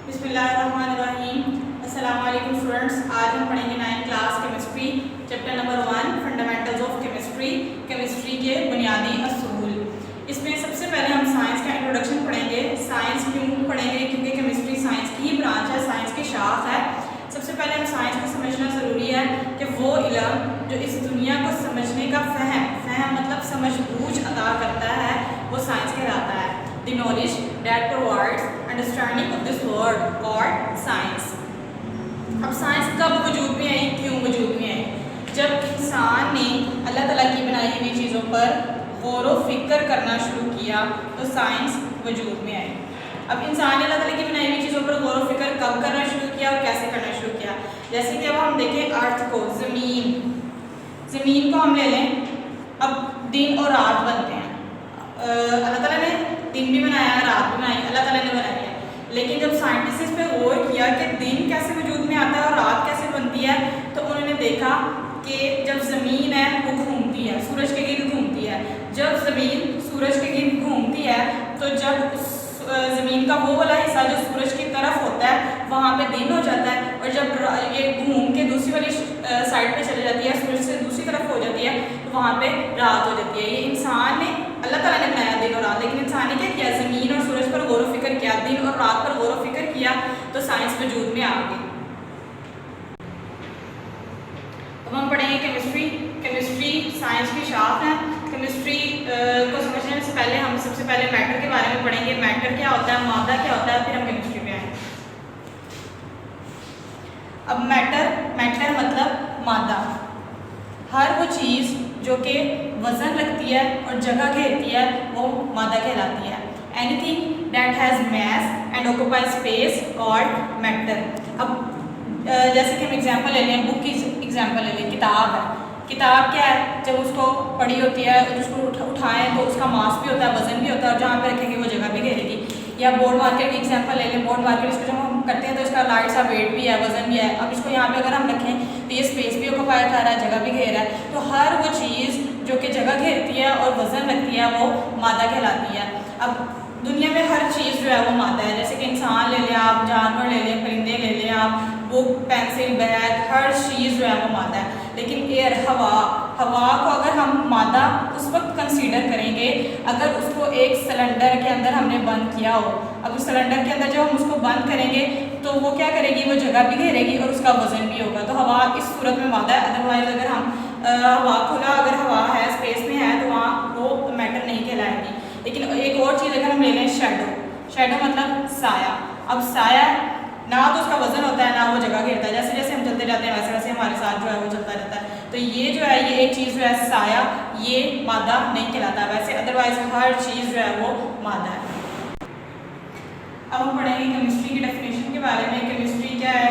बिस्मिल्लाहिर्रहमानिर्रहीम। अस्सलाम वालेकुम स्टूडेंट्स। आज हम पढ़ेंगे 9th class chemistry chapter number 1 fundamentals of chemistry, chemistry के बुनियादी असूल। इसमें सबसे पहले हम साइंस का इंट्रोडक्शन पढ़ेंगे। साइंस क्यों पढ़ेंगे? क्योंकि केमिस्ट्री साइंस की ही ब्रांच है, साइंस की शाख है। सबसे पहले हम साइंस को समझना ज़रूरी है कि वो इल्म जो इस दुनिया को समझने का फहम मतलब समझ बूझ अदा करता है, वो साइंस कहलाता है। The knowledge that provides understanding of this world called science। अब साइंस कब वजूद में आई, क्यों वजूद में आई? जब इंसान ने अल्लाह ताला की बनाई हुई चीज़ों पर गौर व फिक्र करना शुरू किया तो साइंस वजूद में आई। अब इंसान ने अल्लाह ताला की बनाई हुई चीज़ों पर गौर व फिक्र कब करना शुरू किया और कैसे करना शुरू किया? जैसे कि अब हम देखें अर्थ को, ज़मीन को हम ले लें। अब दिन और रात बनते हैं। अल्लाह ताला ने दिन भी बनाया, रात भी बनाई, अल्लाह ताला ने बनाई है। लेकिन जब साइंटिस्ट इस पे गौर किया कि दिन कैसे वजूद में आता है और रात कैसे बनती है, तो उन्होंने देखा कि जब ज़मीन है वो घूमती है, सूरज के गिर्द घूमती है। जब ज़मीन सूरज के गिर्द घूमती है तो जब उस ज़मीन का वो वाला हिस्सा जो सूरज की तरफ होता है वहाँ पे दिन हो जाता है, और जब ये घूम के दूसरी वाली साइड पे चली जाती है, सूरज से दूसरी तरफ हो जाती है, तो वहाँ पे रात हो जाती है। ये इंसान ने, अल्लाह ताला ने बनाया दिन और रात, लेकिन इंसान ने क्या किया? ज़मीन और सूरज पर गौर व फिक्र किया, दिन और रात पर गौर व फिक्र किया, तो साइंस वजूद में आ गई। अब हम पढ़ेंगे केमिस्ट्री। केमिस्ट्री साइंस की शाख है। केमिस्ट्री को समझने से पहले हम सबसे पहले मैटर के बारे में पढ़ेंगे। मैटर क्या होता है, मादा क्या होता है, फिर हम केमिस्ट्री पे आएंगे। अब मैटर मतलब मादा। हर वो चीज़ जो कि वज़न रखती है और जगह घेरती है वो मादा कहलाती है। Anything that has mass and occupy space called matter. अब जैसे कि हम एग्जांपल ले लें, बुक की एग्जांपल ले लें। किताब है, किताब क्या है? जब उसको पढ़ी होती है, उसको उठाएं तो उसका मास भी होता है, वज़न भी होता है, और जहाँ पे रखेंगे वो जगह भी घेरेगी। या बोर्ड मार्केट की एग्जांपल ले लें। बोर्ड मार्केट इसको जब हम करते हैं तो इसका लाइट सा वेट भी है, वज़न भी है। अब इसको यहाँ पे अगर हम रखें तो ये स्पेस भी ऑक्यूपाई कर रहा है, जगह भी घेर रहा है। तो हर वो चीज़ जो कि जगह घेरती है और वज़न रखती है वो मादा कहलाती है। अब दुनिया में हर चीज़ जो है वो मादा है। जैसे कि इंसान ले लें आप, जानवर ले लें, परिंदे ले लें आप, बुक, पेंसिल, बैग, हर चीज़ जो है वो मादा है। लेकिन एयर, हवा को अगर हम मादा उस वक्त कंसीडर करेंगे अगर उसको एक सिलेंडर के अंदर हमने बंद किया हो। अब उस सिलेंडर के अंदर जब हम उसको बंद करेंगे तो वो क्या करेगी? वो जगह भी घेरेगी और उसका वज़न भी होगा। तो हवा इस सूरत में मादा है। अदरवाइज अगर हम हवा खुला, अगर हवा है, स्पेस में है, तो वहाँ वो मैटर नहीं कहलाएगी। लेकिन एक और चीज़ अगर हम ले लें, शैडो मतलब साया। अब साया ना तो उसका वज़न होता है ना वो जगह घेरता है। जैसे जैसे हम चलते जाते हैं वैसे वैसे हमारे साथ जो है वो चलता रहता है। तो ये जो है, ये एक चीज़ जो है साया, ये मादा नहीं कहलाता। वैसे अदरवाइज हर चीज़ जो है वो मादा है। अब हम पढ़ेंगे केमिस्ट्री की डेफिनेशन के बारे में। केमिस्ट्री क्या है?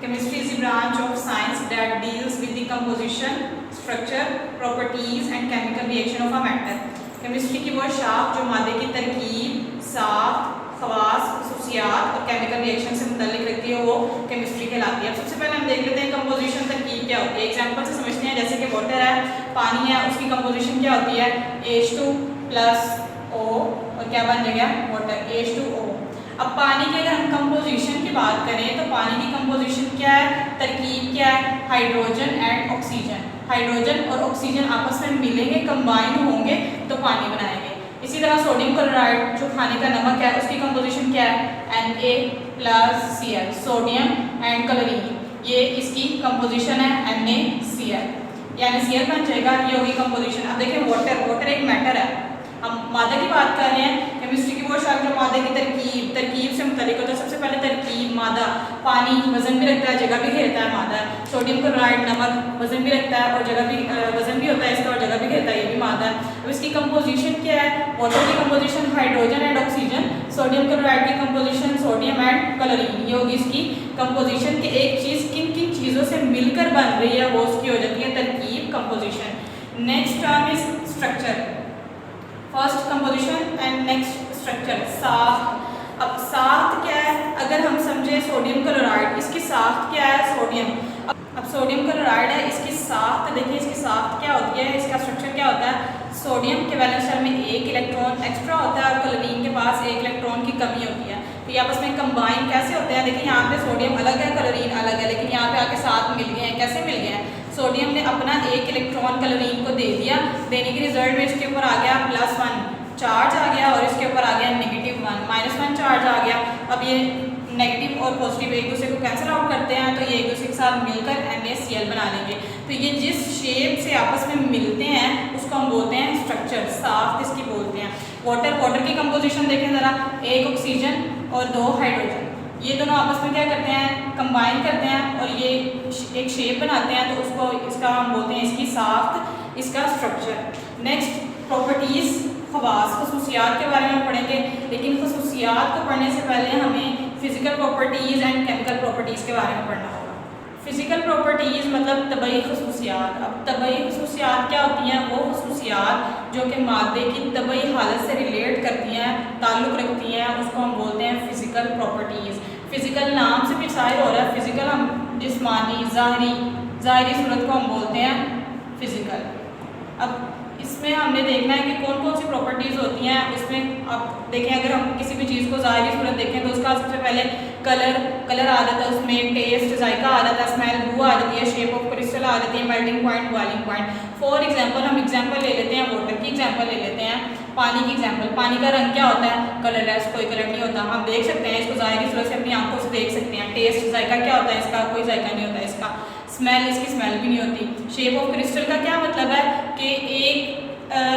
Chemistry is the branch of science that deals with the composition, structure, properties and chemical reaction of a matter. Chemistry की वो शाख जो मादे की तरकीब, साख्त, खवास, खसूसियात और केमिकल रिएक्शन से मुतल्लिक रखती है, वो केमिस्ट्री कहलाती है। अब सबसे पहले हम देख लेते हैं कंपोजिशन, तरकीब क्या होती है। एग्जांपल से समझते हैं। जैसे कि वाटर है, पानी है, उसकी कंपोजिशन क्या होती है? H2 प्लस O, और क्या बन जाएगा? Water, H2O। अब पानी की अगर हम कंपोजिशन की बात करें तो पानी की कंपोजिशन क्या है, तरकीब क्या है? Hydrogen and oxygen. हाइड्रोजन और ऑक्सीजन आपस में मिलेंगे, कंबाइन होंगे तो पानी बनाएंगे। इसी तरह सोडियम क्लोराइड जो खाने का नमक है, उसकी कंपोजिशन क्या है? Na+Cl, सोडियम एंड क्लोरीन, ये इसकी कंपोजिशन है NaCl, यानी Cl बन जाएगा, ये होगी कंपोजिशन। अब देखिए वाटर एक मैटर है। हम मादा की बात कर रहे हैं। केमिस्ट्री की वो शाख जो मादा की तरकीब से मुतल्लिक होता है। सबसे पहले तरकीब, मादा, पानी वज़न भी रखता है, जगह भी घेरता है, मादा। सोडियम क्लोराइड नमक वज़न भी रखता है और जगह भी वज़न भी होता है इसका और जगह भी घेरता है, ये भी मादा है। अब इसकी कंपोजिशन क्या है? वाटर की composition hydrogen and oxygen, sodium chloride की कंपोजिशन सोडियम एंड क्लोरीन, ये होगी इसकी कंपोजिशन। कि एक चीज़ किन किन चीज़ों से मिलकर बन रही है वो उसकी हो जाती है तरकीब, composition. Next term is structure. First composition and next structure, साख्त। अब साख्त क्या है? अगर हम समझे सोडियम क्लोराइड, इसकी साख्त क्या है? सोडियम। अब सोडियम क्लोराइड है, इसकी साख्त देखिए, इसकी साख्त क्या होती है, इसका स्ट्रक्चर क्या होता है? सोडियम के वैलेंस शेल में एक इलेक्ट्रॉन एक्स्ट्रा होता है और क्लोरीन के पास एक इलेक्ट्रॉन की कमी होती है। तो ये आपस में कंबाइन कैसे होते हैं। देखिए यहाँ पे सोडियम अलग है, क्लोरीन अलग है, लेकिन यहाँ पे आके साथ मिल गए हैं। कैसे मिल गए हैं? सोडियम ने अपना एक इलेक्ट्रॉन क्लोरीन को दे दिया, देने के रिजल्ट में इसके ऊपर आ गया +1 चार्ज आ गया और इसके ऊपर आ गया -1 -1 चार्ज आ गया। अब ये नेगेटिव और पॉजिटिव एक दूसरे को कैंसिल आउट करते हैं, तो ये एक दूसरे के साथ मिलकर NaCl बना लेंगे। तो ये जिस शेप से आपस में मिलते हैं उसको हम बोलते हैं स्ट्रक्चर, साफ्ट इसकी बोलते हैं। वाटर की कंपोजिशन देखें ज़रा, 1 ऑक्सीजन और 2 हाइड्रोजन, ये दोनों आपस में क्या करते हैं? कंबाइन करते हैं और ये एक शेप बनाते हैं, तो उसको इसका हम बोलते हैं इसकी साफ्ट, इसका स्ट्रक्चर। नेक्स्ट प्रॉपर्टीज़, खवास, खसूसियात के बारे में पढ़ेंगे, लेकिन खसूसियात को पढ़ने से पहले हमें physical properties and chemical properties के बारे में पढ़ना होगा। फिजिकल प्रॉपर्टीज़ मतलब तबई खसूसियात। अब तबई खसूसियात क्या होती हैं? वो खसूसियात जो कि मादे की तबई हालत से रिलेट करती हैं, ताल्लुक़ रखती हैं, उसको हम बोलते हैं फिजिकल प्रॉपर्टीज़। फिजिकल नाम से भी ज़ाहिर हो रहा है, फिजिकल हम जिस्मानी ज़ाहिरी सूरत को हम बोलते हैं फिजिकल। अब इसमें हमने देखना है कि कौन कौन सी प्रॉपर्टीज़ होती हैं। उसमें आप देखें, अगर हम किसी भी चीज़ को ज़ाहिरी सूरत देखें तो उसका सबसे पहले कलर आ जाता है, उसमें टेस्ट जायका आ जाता है, स्मेल बू आ जाती है, शेप ऑफ क्रिस्टल आ जाती है, melting point, boiling point. For example हम एग्जांपल ले लेते हैं, वाटर की एग्जांपल ले लेते हैं, पानी की एग्जांपल। पानी का रंग क्या होता है? कलरलेस, कोई कलर नहीं होता। हम देख सकते हैं इसको ज़ाहिरी सूरत से, अपनी आंखों से देख सकते हैं। टेस्ट जायका क्या होता है इसका? कोई जायका नहीं होता इसका। स्मेल, इसकी स्मेल भी नहीं होती। शेप ऑफ क्रिस्टल का क्या मतलब है? कि एक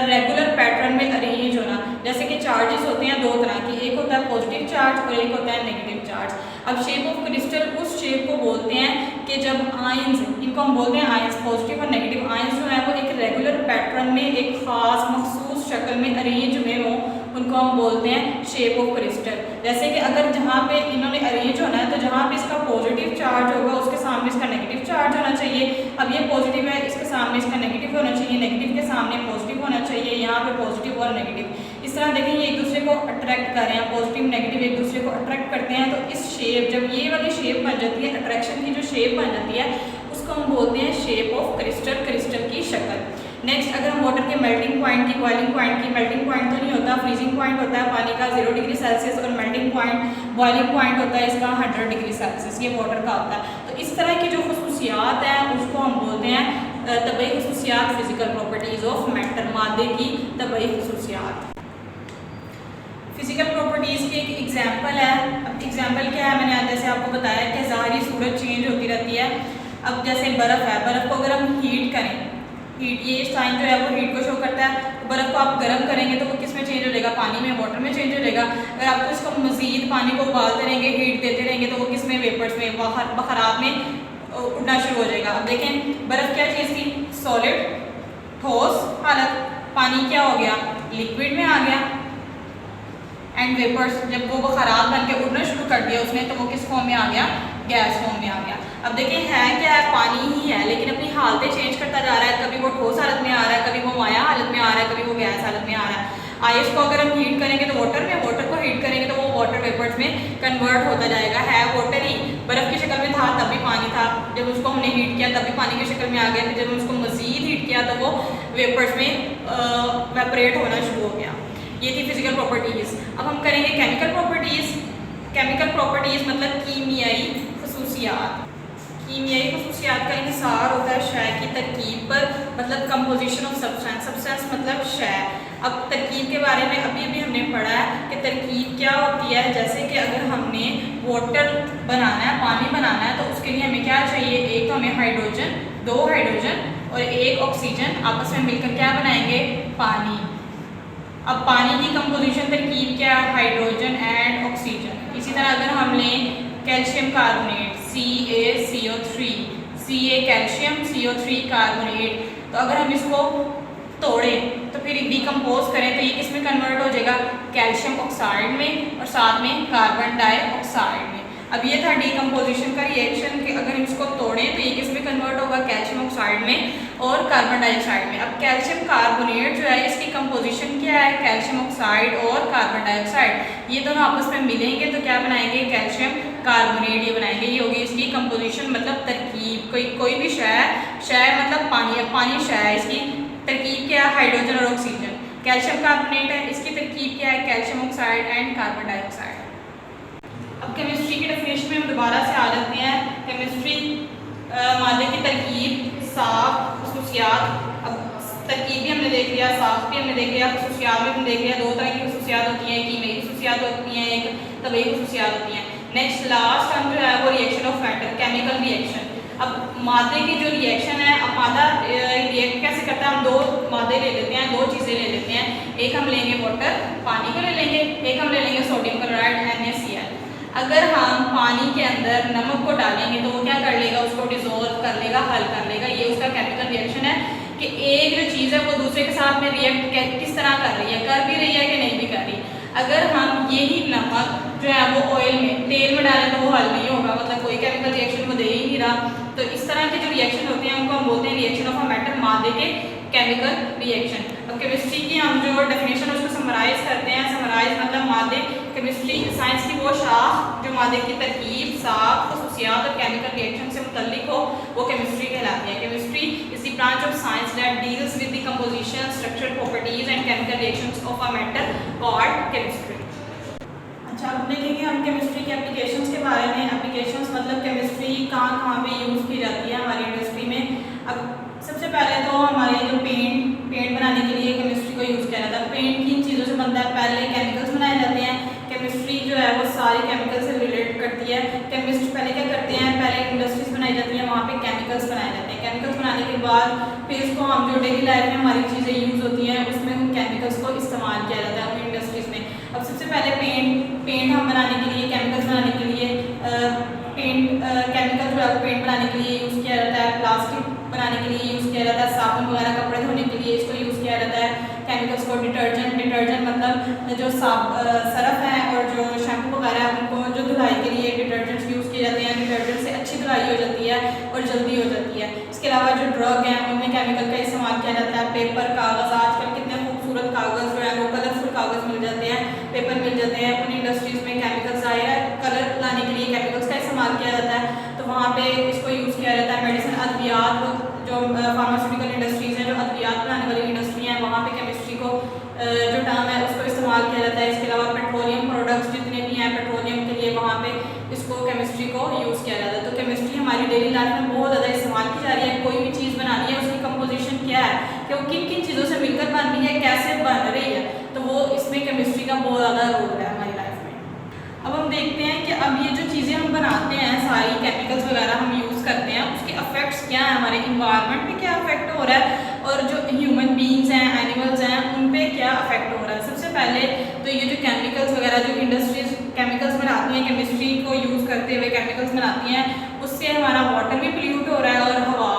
रेगुलर पैटर्न में अरेंज होना। जैसे कि चार्जेस होते हैं 2 तरह के, एक होता है पॉजिटिव चार्ज और एक होता है नेगेटिव चार्ज। अब शेप ऑफ क्रिस्टल उस शेप को बोलते हैं कि जब आयंस, इनको हम बोलते हैं आयंस, पॉजिटिव और नेगेटिव आयंस जो है वो एक रेगुलर पैटर्न में एक खास मखसूस शक्ल में अरेंज में हो, उनको हम बोलते हैं शेप ऑफ क्रिस्टल। जैसे कि अगर जहाँ पे इन्होंने अरेंज होना है तो जहाँ पे इसका पॉजिटिव चार्ज होगा उसके सामने इसका नेगेटिव चार्ज होना चाहिए। अब ये पॉजिटिव है, इसके सामने इसका नेगेटिव होना चाहिए, नेगेटिव के सामने पॉजिटिव होना चाहिए, यहाँ पे पॉजिटिव और नेगेटिव। इस तरह देखें ये एक दूसरे को अट्रैक्ट कर रहे हैं, पॉजिटिव नेगेटिव एक दूसरे को अट्रैक्ट करते हैं। तो इस शेप, जब ये वाली शेप बन जाती है, अट्रैक्शन की जो शेप बन जाती है उसको हम बोलते हैं शेप ऑफ क्रिस्टल, क्रिस्टल की शक्ल। नेक्स्ट, अगर हम वाटर के मेल्टिंग पॉइंट की, बॉइलिंग पॉइंट की, मेल्टिंग पॉइंट तो नहीं होता, फ्रीजिंग पॉइंट होता है पानी का 0 डिग्री सेल्सियस, और मेल्टिंग पॉइंट, बॉइलिंग पॉइंट होता है इसका 100 डिग्री सेल्सियस, ये वाटर का होता है। तो इस तरह की जो खसूसियात हैं उसको हम बोलते हैं तबई खसूसियात, फिजिकल प्रॉपर्टीज़ ऑफ मैटर, मादे की तबई खसूसियात। फिजिकल प्रॉपर्टीज़ की एक एग्जाम्पल है। अब एग्जाम्पल क्या है? मैंने जैसे आपको बताया कि ज़ाहिरी सूरत चेंज होती रहती है। अब जैसे बर्फ़ है, बर्फ़ को अगर हम हीट करें, हीट, ये साइन जो है वो हीट को शो करता है। तो बर्फ़ को आप गर्म करेंगे तो वो किस में चेंज हो जाएगा? पानी में, वाटर में चेंज हो जाएगा। अगर आपको इसको मज़ीद पानी को उबालते रहेंगे, हीट देते रहेंगे, तो वो किस में? वेपर्स में, बखरात में उड़ना शुरू हो जाएगा। अब देखें बर्फ़ क्या चीज़ थी? सॉलिड, ठोस हालत। पानी क्या हो गया? लिक्विड में आ गया। एंड वेपर्स, जब वो बखरात बन के उड़ना शुरू कर दिया उसने, तो वो किस फॉर्म में आ गया? गैस फॉर्म में आ गया। अब देखें है क्या है? पानी ही है, लेकिन अपनी हालतें चेंज करता जा रहा है। कभी वो ठोस हालत में आ रहा है, कभी वो माया हालत में आ रहा है, कभी वो गैस हालत में आ रहा है। आइस को अगर हम हीट करेंगे तो वाटर में, वाटर को हीट करेंगे तो वो वाटर वेपर्स में कन्वर्ट होता जाएगा। है वाटर ही, बर्फ़ की शक्ल में था तब भी पानी था, जब उसको हमने हीट किया तब भी पानी की शक्ल में आ गया, फिर जब उसको मज़ीद हीट किया तो वो वेपर्स में वेपरेट होना शुरू हो गया। ये थी फिजिकल प्रॉपर्टीज़। अब हम करेंगे केमिकल प्रॉपर्टीज़। केमिकल प्रॉपर्टीज़ मतलब कीमियाई खसूसियात। कीमियाई खसूसियात का इन्हिसार होता है शय की तरकीब पर, मतलब कंपोजिशन ऑफ सब्सटेंस। सब्सटेंस मतलब शय। अब तरकीब के बारे में अभी अभी हमने पढ़ा है कि तरकीब क्या होती है। जैसे कि अगर हमने वाटर बनाना है, पानी बनाना है, तो उसके लिए हमें क्या चाहिए? एक तो हमें हाइड्रोजन, 2 हाइड्रोजन और 1 ऑक्सीजन आपस में मिलकर क्या बनाएंगे? पानी। अब पानी की कंपोजिशन तरकीब क्या है? Hydrogen and oxygen. इसी तरह अगर हम लें calcium carbonate, CaCO3, Ca calcium, CO3 carbonate, तो अगर हम इसको तोड़ें तो फिर डिकम्पोज करें तो ये किस में कन्वर्ट हो जाएगा? कैल्शियम ऑक्साइड में और साथ में कार्बन डाइऑक्साइड में। अब ये था डिकम्पोजिशन का रिएक्शन कि अगर इसको तोड़ें तो ये किस में कन्वर्ट होगा? कैल्शियम ऑक्साइड में और कार्बन डाइऑक्साइड में। अब कैल्शियम कार्बोनेट जो है इसकी कंपोजिशन क्या है? कैल्शियम ऑक्साइड और कार्बन डाइऑक्साइड, ये दोनों आपस में मिलेंगे तो क्या बनाएंगे? कैल्शियम कार्बोनेट ये बनाएंगे। ये होगी इसकी कंपोजिशन मतलब तरकीब। कोई भी शय मतलब पानी। अब पानी शय है, इसकी तरकीब क्या है? हाइड्रोजन और ऑक्सीजन। कैल्शियम कार्बोनेट है, इसकी तरकीब क्या है? Calcium oxide and carbon dioxide. अब केमिस्ट्री की डेफिनेशन में हम दोबारा से आ जाते हैं। केमिस्ट्री मादे की तरकीब, साख, खसूसियात। अब तरकीब भी हमने देख लिया, साख भी हमने देख लिया, खसूसियात भी हमने देख लिया। दो तरह की खसूसियात होती हैं, कीमियाई खसूसियात होती हैं, एक तबई खसूसियात होती हैं। नेक्स्ट लास्ट हम जो है वो reaction of matter, chemical reaction. अब मादे की जो रिएक्शन है, अब मादा रिएक्ट कैसे करता है, हम दो मादे ले लेते हैं, दो चीज़ें ले लेते हैं। एक हम लेंगे वाटर, पानी को ले लेंगे, एक हम ले लेंगे सोडियम क्लोराइड NaCl। अगर हम पानी के अंदर नमक को डालेंगे तो वो क्या कर लेगा, उसको डिसॉल्व कर लेगा, हल कर लेगा। ये उसका केमिकल रिएक्शन है कि एक जो चीज़ है वो दूसरे के साथ में रिएक्ट किस तरह कर रही है, कर भी रही है कि नहीं भी कर रही। अगर हम यही नमक जो है वो ऑयल में, तेल में डालें तो वो हल नहीं होगा, मतलब कोई केमिकल रिएक्शन वो दे ही नहीं रहा। तो इस तरह के जो रिएक्शन होते हैं उनको हम बोलते हैं रिएक्शन ऑफ अ मैटर, मादे के केमिकल रिएक्शन। अब केमिस्ट्री की हम जो डेफिनेशन है उसको समराइज करते हैं। समराइज मतलब मादे, केमिस्ट्री साइंस की वो शाख जो मादे की तरकीब, साख, खसूसियात और केमिकल रिएक्शन से मुतल्लिक हो, वो केमिस्ट्री कहलाती है। Chemistry is the branch of science that deals with the composition, structure, properties and chemical reactions of a matter called chemistry. अच्छा, अब देखेंगे हम केमिस्ट्री के एप्लीकेशंस के बारे में। एप्लीकेशंस मतलब केमिस्ट्री कहाँ कहाँ पे यूज़ की जाती है हमारी इंडस्ट्री में। अब सबसे पहले तो हमारे जो पेंट बनाने के लिए केमिस्ट्री को यूज़ किया जाता है। पेंट किन चीज़ों से बनता है, पहले केमिकल्स बनाए जाते हैं। केमिस्ट्री जो है वो सारे केमिकल से रिलेट करती है। केमिस्ट पहले क्या करते हैं, पहले इंडस्ट्रीज बनाई जाती हैं, वहाँ पे केमिकल्स बनाए जाते हैं। केमिकल्स बनाने के बाद फिर इसको हम जो डेली लाइफ में हमारी चीज़ें यूज़ होती हैं उसमें उन केमिकल्स को इस्तेमाल किया जाता है उन इंडस्ट्रीज़ में। अब सबसे पहले पेंट हम बनाने के लिए, केमिकल्स बनाने के लिए केमिकल जो है पेंट बनाने के लिए यूज़ किया जाता है। प्लास्टिक बनाने के लिए यूज़ किया जाता है। साबुन वगैरह कपड़े धोने के लिए इसको यूज़ किया जाता है। केमिकल्स को डिटर्जेंट मतलब जो सरफ है और जो शैम्पू वगैरह है उनको जो धुलाई के लिए डिटर्जेंट्स यूज़ किए जाते हैं। डिटर्जेंट से अच्छी धुलाई हो जाती है और जल्दी हो जाती है। इसके अलावा जो ड्रग हैं उनमें केमिकल का इस्तेमाल किया जाता है। पेपर, कागज़, आजकल कितने खूबसूरत कागज़ जो है वो कलरफुल कागज़ मिल जाते हैं, पेपर मिल जाते हैं। उन इंडस्ट्रीज़ में केमिकल्स ज़ाहिर है कलर लाने के लिए केमिकल्स का इस्तेमाल किया जाता है, तो वहाँ पे इसको यूज़ किया जाता है। मेडिसिन, अद्वियात, जो फार्मास्यूटिकल इंडस्ट्रीज़ हैं, जो अद्वियात बनाने वाली इंडस्ट्री हैं, वहाँ पे केमिस्ट्री को जो टर्म है उसको इस्तेमाल किया जाता है। इसके अलावा पेट्रोलियम प्रोडक्ट्स जितने भी हैं पेट्रोलियम के लिए, वहाँ पे इसको केमिस्ट्री को यूज़ किया जाता है। तो केमिस्ट्री हमारी डेली लाइफ में बहुत ज़्यादा इस्तेमाल की जा रही है। कोई भी चीज़ बनानी है उसकी कंपोजिशन क्या है, कि वो किन किन चीज़ों से मिलकर बन रही है, कैसे बन रही है, तो वो इसमें केमिस्ट्री का बहुत ज़्यादा रोल है हमारी लाइफ में। अब हम देखते हैं कि अब ये जो चीज़ें हम बनाते हैं, सारी केमिकल्स वगैरह हम यूज़ करते हैं, उसके अफेक्ट्स क्या हैं, हमारे इन्वायरमेंट पे क्या अफेक्ट हो रहा है और जो ह्यूमन बींग्स हैं, एनिमल्स हैं, उन पे क्या अफेक्ट हो रहा है। सबसे पहले तो ये जो केमिकल्स वगैरह जो इंडस्ट्रीज केमिकल्स बनाती हैं, केमिस्ट्री को यूज़ करते हुए केमिकल्स बनाती हैं, उससे हमारा वाटर भी पोल्यूट हो रहा है और हवा,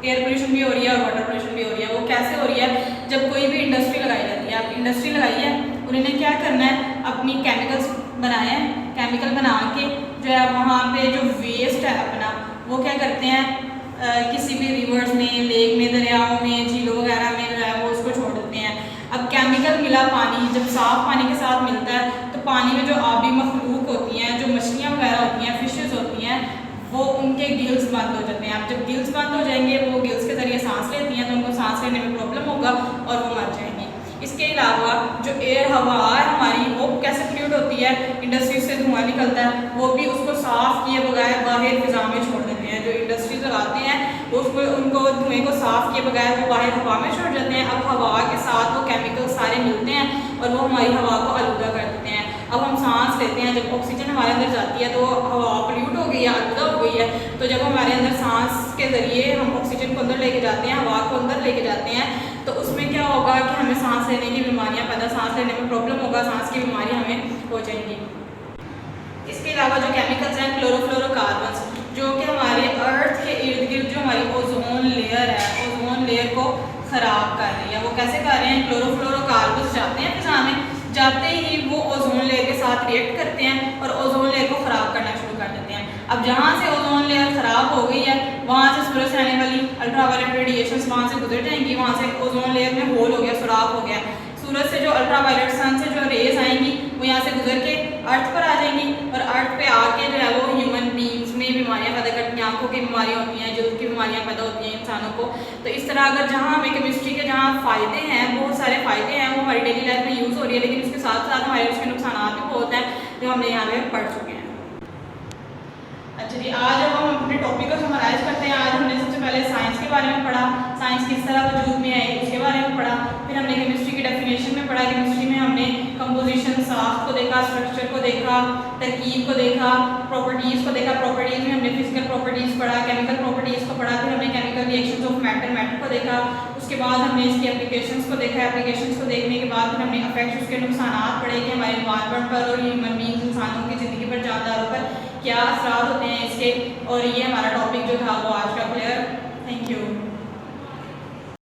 एयर पोल्यूशन भी हो रही है और वाटर पोल्यूशन भी हो रही है। वो कैसे हो रही है, जब कोई भी इंडस्ट्री लगाई जाती है, आप इंडस्ट्री लगाई है, उन्होंने क्या करना है, अपनी केमिकल्स बनाए हैं, केमिकल बना के जो है वहाँ पे जो वेस्ट है अपना वो क्या करते हैं, किसी भी रिवर्स में, लेक में, दरियाओं में, झीलों वगैरह में जो है वो उसको छोड़ देते हैं। अब केमिकल मिला पानी जब साफ़ पानी के साथ मिलता है तो पानी में जो आबी मखलूक होती हैं, जो मछलियाँ वगैरह होती हैं, फिशेस होती हैं, वो उनके गिल्स बंद हो जाते हैं। अब जब गिल्स बंद हो जाएंगे, वो गिल्स के ज़रिए सांस लेती हैं तो उनको सांस लेने में प्रॉब्लम होगा और वो मर जाएंगी। इसके अलावा जो एयर हवा है हमारी, वो कैसे पोल्यूट होती है, इंडस्ट्री से धुआं निकलता है, वो भी उसको साफ़ किए बगैर बाहर फिजा में छोड़ देते हैं। जो इंडस्ट्रीज लगाते हैं वो उसको उनको धुएँ को साफ़ किए बगैर वो बाहर हवा में छोड़ जाते हैं। अब हवा के साथ वो केमिकल सारे मिलते हैं और वो हमारी हवा को आलूदा कर देते हैं। अब हम सांस लेते हैं, जब ऑक्सीजन हमारे अंदर जाती है तो हवा पोल्यूट हो गई है, आलूदा हो गई है। तो जब हमारे अंदर सांस के ज़रिए हम ऑक्सीजन को अंदर लेके जाते हैं, हवा को अंदर लेके जाते हैं, तो उसमें क्या होगा कि हमें सांस लेने की बीमारियां सांस लेने में प्रॉब्लम होगा, सांस की बीमारी हमें हो जाएंगी। इसके अलावा जो केमिकल्स हैं, क्लोरोफ्लोरोकार्बन्स, जो कि हमारे अर्थ के इर्द गिर्द जो हमारी ओजोन लेयर है, ओजोन लेयर को ख़राब कर रही है। वो कैसे कर रहे हैं, क्लोरोफ्लोरोकार्बन्स जाते हैं फिजा में, जाते ही वो ओजोन लेयर के साथ रिएक्ट करते हैं और ओजोन लेयर को ख़राब करना शुरू कर देते हैं। अब जहाँ से ओजोन लेयर ख़राब हो गई है, वहाँ से सूरज से आने वाली अल्ट्रावायलेट रेडिएशंस वहाँ से गुजर जाएंगी, वहाँ से ओजोन लेयर में होल हो गया, सुराख हो गया। सूरज से जो अल्ट्रावायलेट सन से जो रेज आएंगी वो यहाँ से गुजर के अर्थ पर आ जाएंगी और अर्थ पे आके जो है वो ह्यूमन बींग्स में बीमारियाँ पैदा करती हैं, आँखों की बीमारियाँ होती हैं, जल्द की बीमारियाँ पैदा होती हैं इंसानों को। तो इस तरह अगर जहाँ हमें केमिस्ट्री के जहाँ फ़ायदे हैं, बहुत सारे फ़ायदे हैं, वो हमारी डेली लाइफ में यूज़ हो रही है, लेकिन इसके साथ साथ हमारे उसके नुकसान भी बहुत हैं। जो हमने यहाँ पे पढ़ चुके हैं। अच्छा जी, आज अब हम अपने टॉपिक को समराइज करते हैं। आज हमने सबसे पहले साइंस के बारे में पढ़ा, साइंस किस तरह वजूद में आई उसके बारे में पढ़ा। फिर हमने केमिस्ट्री की डेफिनेशन में पढ़ा, केमिस्ट्री में हमने कंपोजिशन, साख्त को देखा, स्ट्रक्चर को देखा, तरकीब को देखा, प्रॉपर्टीज़ को देखा। प्रॉपर्टीज़ में हमने फिजिकल प्रॉपर्टीज़ पढ़ा, केमिकल प्रॉपर्टीज़ को पढ़ा। फिर हमने केमिकल रिएक्शंस ऑफ मैटर को देखा। उसके बाद हमने इसकी एप्लीकेशंस को देखा। एप्लीकेशंस को देखने के बाद फिर हमने इफेक्ट्स, उसके नुकसानात पढ़े कि हमारे एनवायरनमेंट पर और ह्यूमन बींग्स, इंसानों की ज़िंदगी पर, जानदारों पर क्या असरात होते हैं इसके। और ये हमारा टॉपिक जो था वो आज का क्लियर